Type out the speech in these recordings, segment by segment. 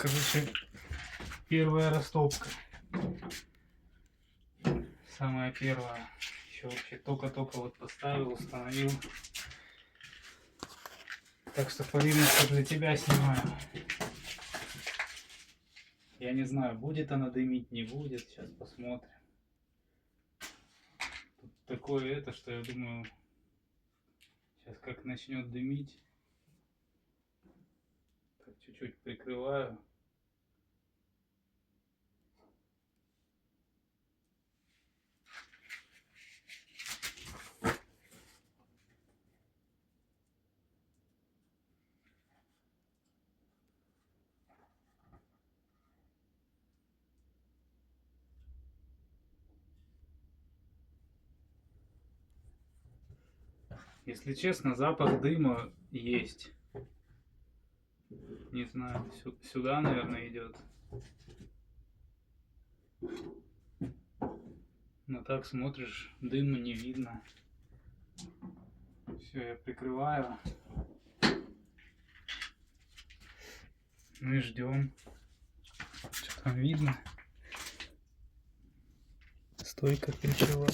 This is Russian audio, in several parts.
Короче, первая растопка. Самая первая. Еще вообще только-только вот поставил, установил. Так что полиночку для тебя снимаю. Я не знаю, будет она дымить, не будет. Сейчас посмотрим. Тут такое это, что я думаю, сейчас как начнет дымить. Так, чуть-чуть прикрываю. Если честно, запах дыма есть. Не знаю, сюда, наверное, идет. Но так смотришь, дыма не видно. Все, я прикрываю. Ну и ждем. Что там видно? Стойка ключевая.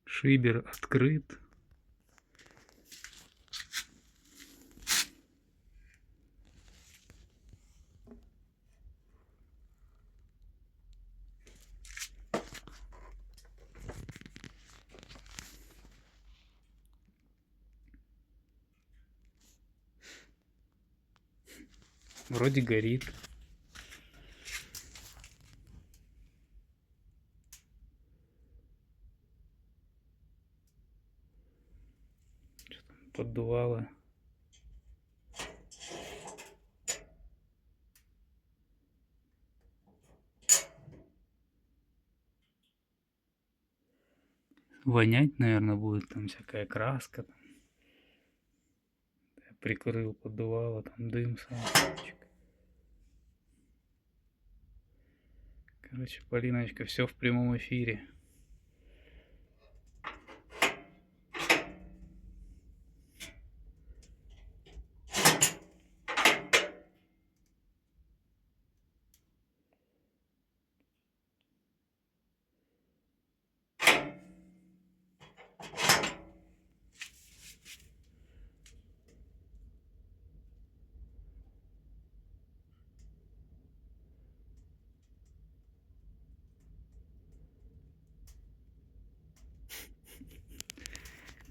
Шибер открыт. Вроде горит. Что там поддувало? Вонять, наверное, будет там всякая краска. Я прикрыл, поддувало, там дым сам. Короче, Полиночка, все в прямом эфире.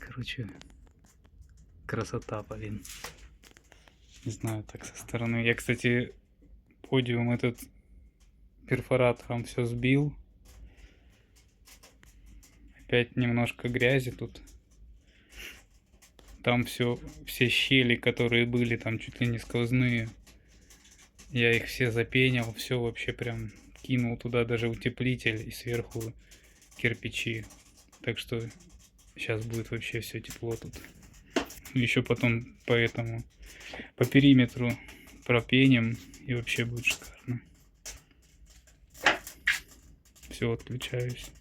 Короче, красота, блин. Не знаю, так со стороны. Я, кстати, подиум этот перфоратором все сбил. Опять немножко грязи тут. Там все щели, которые были, там чуть ли не сквозные. Я их все запенил, все вообще прям кинул туда даже утеплитель и сверху кирпичи. Так что сейчас будет вообще все тепло тут. Еще потом по периметру пропеним, и вообще будет шикарно. Все, отключаюсь.